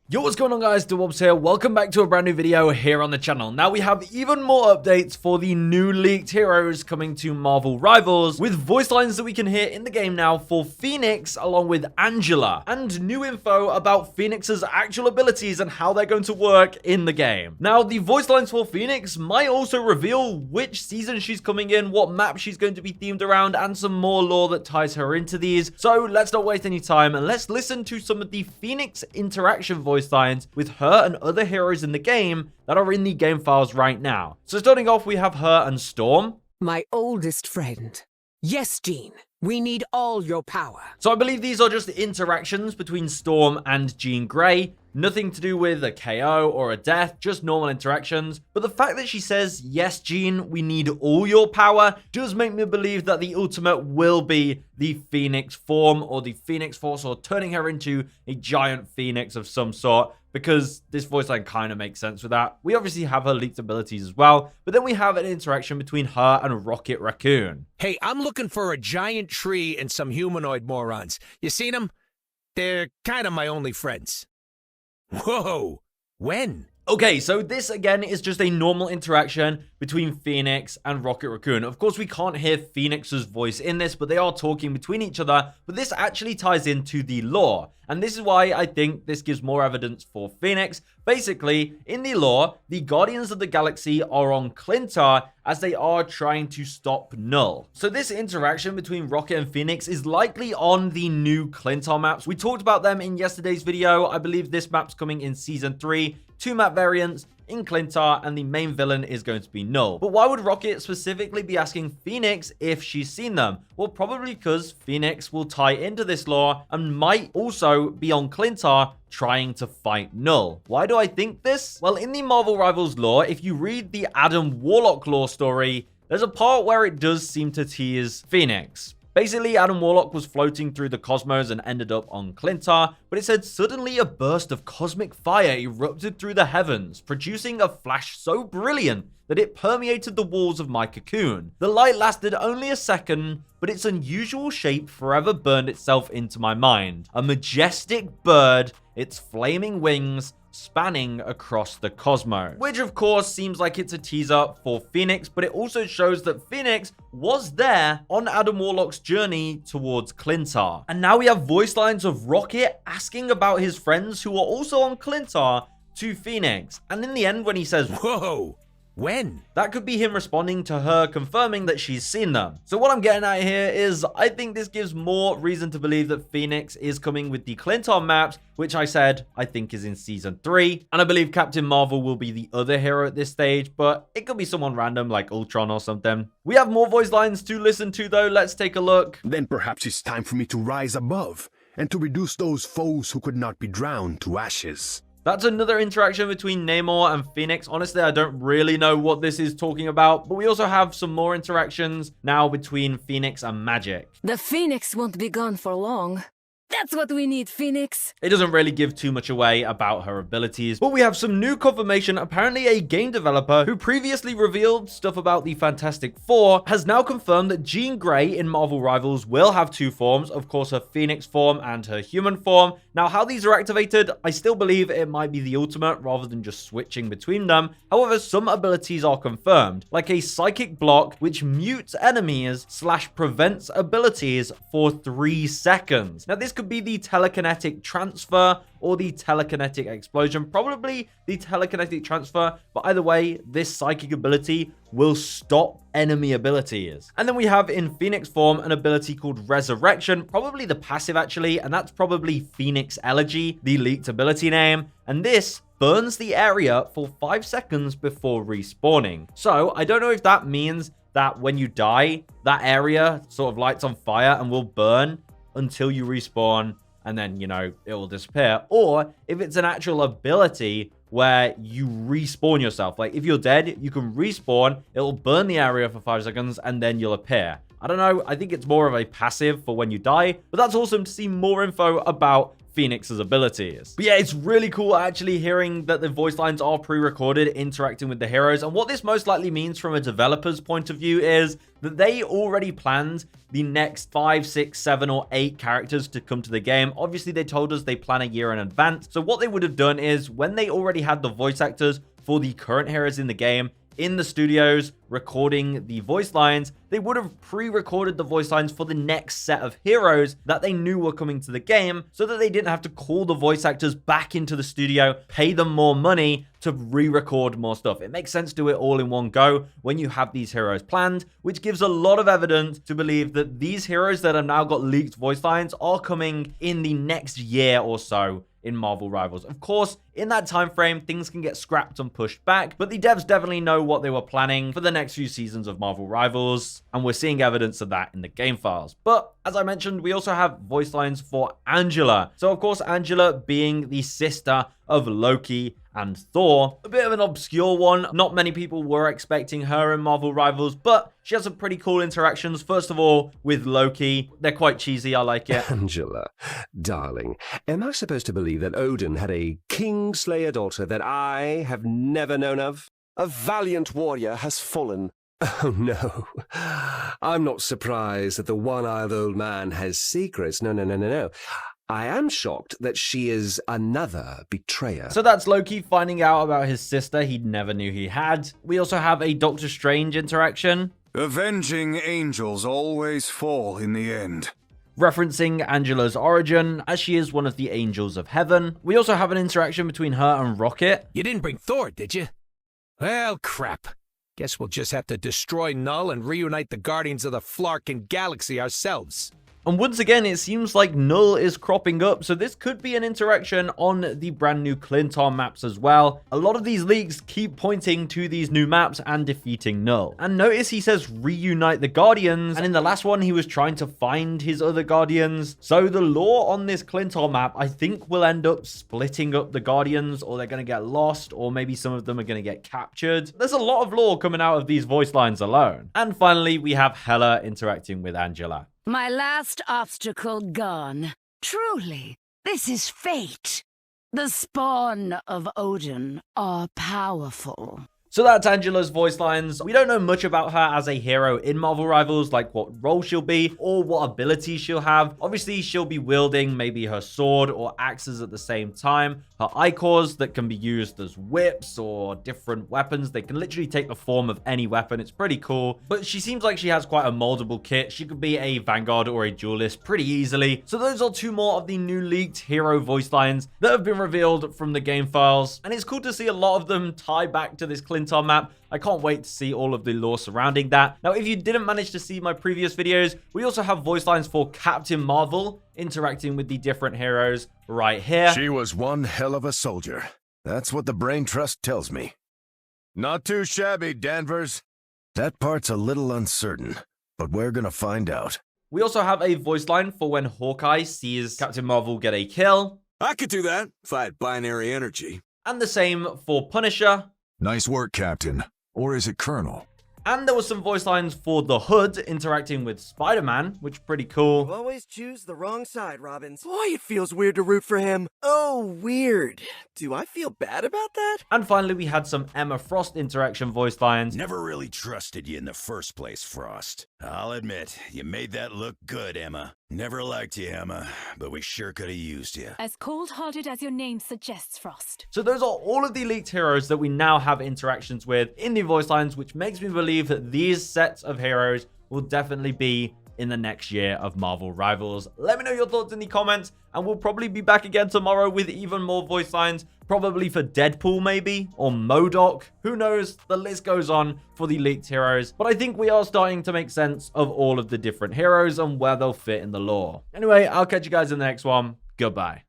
Yo, what's going on guys, DeWobs here. Welcome back to a brand new video here on the channel. Now we have even more updates for the new leaked heroes coming to Marvel Rivals, with voice lines that we can hear in the game now for Phoenix along with Angela, and new info about Phoenix's actual abilities and how they're going to work in the game. Now the voice lines for Phoenix might also reveal which season she's coming in, what map she's going to be themed around, and some more lore that ties her into these. So let's not waste any time and let's listen to some of the Phoenix interaction voice lines with her and other heroes in the game that are in the game files right now. So starting off, we have her and Storm. My oldest friend. Yes, Jean. We need all your power. So I believe these are just interactions between Storm and Jean Grey. Nothing to do with a KO or a death, just normal interactions. But the fact that she says, yes, Jean, we need all your power, does make me believe that the ultimate will be the Phoenix form or the Phoenix Force, or turning her into a giant phoenix of some sort, because this voice line kind of makes sense with that. We obviously have her leaked abilities as well, but then we have an interaction between her and Rocket Raccoon. Hey, I'm looking for a giant tree and some humanoid morons. You seen them? They're kind of my only friends. Whoa! When? Okay, so this again is just a normal interaction between Phoenix and Rocket Raccoon. Of course, we can't hear Phoenix's voice in this, but they are talking between each other. But this actually ties into the lore. And this is why I think this gives more evidence for Phoenix. Basically, in the lore, the Guardians of the Galaxy are on Clintar as they are trying to stop Null. So this interaction between Rocket and Phoenix is likely on the new Clintar maps. We talked about them in yesterday's video. I believe this map's coming in Season 3. 2 map variants in Clintar, and the main villain is going to be Null. But why would Rocket specifically be asking Phoenix if she's seen them? Well, probably because Phoenix will tie into this lore and might also be on Clintar trying to fight Null. Why do I think this? Well, in the Marvel Rivals lore, if you read the Adam Warlock lore story, there's a part where it does seem to tease Phoenix. Basically, Adam Warlock was floating through the cosmos and ended up on Clintar, but it said suddenly a burst of cosmic fire erupted through the heavens, producing a flash so brilliant that it permeated the walls of my cocoon. The light lasted only a second, but its unusual shape forever burned itself into my mind. A majestic bird, its flaming wings spanning across the cosmos, which of course seems like it's a teaser for Phoenix, but it also shows that Phoenix was there on Adam Warlock's journey towards Clintar. And now we have voice lines of Rocket asking about his friends who are also on Clintar to Phoenix, and in the end when he says, whoa! When? That could be him responding to her confirming that she's seen them. So what I'm getting at here is I think this gives more reason to believe that Phoenix is coming with the Clintar maps, which I said I think is in Season 3. And I believe Captain Marvel will be the other hero at this stage, but it could be someone random like Ultron or something. We have more voice lines to listen to though. Let's take a look. Then perhaps it's time for me to rise above and to reduce those foes who could not be drowned to ashes. That's another interaction between Namor and Phoenix. Honestly, I don't really know what this is talking about, but we also have some more interactions now between Phoenix and Magik. The Phoenix won't be gone for long. That's what we need, Phoenix. It doesn't really give too much away about her abilities, but we have some new confirmation. Apparently a game developer who previously revealed stuff about the Fantastic Four has now confirmed that Jean Grey in Marvel Rivals will have 2 forms, of course her Phoenix form and her human form. Now how these are activated, I still believe it might be the ultimate rather than just switching between them. However, some abilities are confirmed, like a psychic block which mutes enemies / prevents abilities for 3 seconds. Now this could be the telekinetic transfer or the telekinetic explosion, probably the telekinetic transfer, but either way, this psychic ability will stop enemy abilities. And then we have in Phoenix form an ability called Resurrection, probably the passive actually, and that's probably Phoenix Elegy, the leaked ability name, and this burns the area for 5 seconds before respawning. So I don't know if that means that when you die, that area sort of lights on fire and will burn until you respawn, and then, you know, it will disappear. Or if it's an actual ability where you respawn yourself. Like, if you're dead, you can respawn, it'll burn the area for 5 seconds, and then you'll appear. I don't know, I think it's more of a passive for when you die, but that's awesome to see more info about Phoenix's abilities. But yeah, it's really cool actually hearing that the voice lines are pre-recorded interacting with the heroes. And what this most likely means from a developer's point of view is that they already planned the next 5, 6, 7, or 8 characters to come to the game. Obviously, they told us they plan a year in advance. So what they would have done is when they already had the voice actors for the current heroes in the game in the studios recording the voice lines, they would have pre-recorded the voice lines for the next set of heroes that they knew were coming to the game, so that they didn't have to call the voice actors back into the studio, pay them more money to re-record more stuff. It makes sense to do it all in one go when you have these heroes planned, which gives a lot of evidence to believe that these heroes that have now got leaked voice lines are coming in the next year or so in Marvel Rivals. Of course, in that time frame, things can get scrapped and pushed back, but the devs definitely know what they were planning for the next few seasons of Marvel Rivals, and we're seeing evidence of that in the game files. But as I mentioned, we also have voice lines for Angela. So of course, Angela being the sister of Loki and Thor, a bit of an obscure one. Not many people were expecting her in Marvel Rivals, but she has some pretty cool interactions. First of all, with Loki, they're quite cheesy. I like it. Angela, darling, am I supposed to believe that Odin had a Kingslayer daughter that I have never known of? A valiant warrior has fallen. Oh, no. I'm not surprised that the one-eyed old man has secrets. No. I am shocked that she is another betrayer. So that's Loki finding out about his sister he never knew he had. We also have a Doctor Strange interaction. Avenging angels always fall in the end. Referencing Angela's origin, as she is one of the angels of heaven. We also have an interaction between her and Rocket. You didn't bring Thor, did you? Well, crap. Guess we'll just have to destroy Null and reunite the Guardians of the Flarkin Galaxy ourselves. And once again, it seems like Null is cropping up, so this could be an interaction on the brand new Clinton maps as well. A lot of these leaks keep pointing to these new maps and defeating Null. And notice he says reunite the Guardians, and in the last one he was trying to find his other Guardians. So the lore on this Clinton map, I think, will end up splitting up the Guardians, or they're going to get lost, or maybe some of them are going to get captured. There's a lot of lore coming out of these voice lines alone. And finally, we have Hela interacting with Angela. My last obstacle gone. Truly, this is fate. The spawn of Odin are powerful. So that's Angela's voice lines. We don't know much about her as a hero in Marvel Rivals, like what role she'll be or what abilities she'll have. Obviously, she'll be wielding maybe her sword or axes at the same time. Her Icors that can be used as whips or different weapons. They can literally take the form of any weapon. It's pretty cool. But she seems like she has quite a moldable kit. She could be a Vanguard or a Duelist pretty easily. So those are two more of the new leaked hero voice lines that have been revealed from the game files. And it's cool to see a lot of them tie back to this Clinton map. I can't wait to see all of the lore surrounding that. Now, if you didn't manage to see my previous videos, we also have voice lines for Captain Marvel interacting with the different heroes right here. She was one hell of a soldier. That's what the Brain Trust tells me. Not too shabby, Danvers. That part's a little uncertain, but we're gonna find out. We also have a voice line for when Hawkeye sees Captain Marvel get a kill. I could do that if I had binary energy. And the same for Punisher. Nice work, Captain. Or is it Colonel? And there was some voice lines for the Hood interacting with Spider-Man, which is pretty cool. You always choose the wrong side, Robbins. Boy, it feels weird to root for him. Oh, weird. Do I feel bad about that? And finally, we had some Emma Frost interaction voice lines. Never really trusted you in the first place, Frost. I'll admit, you made that look good, Emma. Never liked you, Emma, but we sure could have used you. As cold-hearted as your name suggests, Frost. So those are all of the leaked heroes that we now have interactions with in the voice lines, which makes me believe that these sets of heroes will definitely be in the next year of Marvel Rivals. Let me know your thoughts in the comments, and we'll probably be back again tomorrow with even more voice lines, probably for Deadpool maybe, or MODOK. Who knows? The list goes on for the leaked heroes, but I think we are starting to make sense of all of the different heroes and where they'll fit in the lore. Anyway, I'll catch you guys in the next one. Goodbye.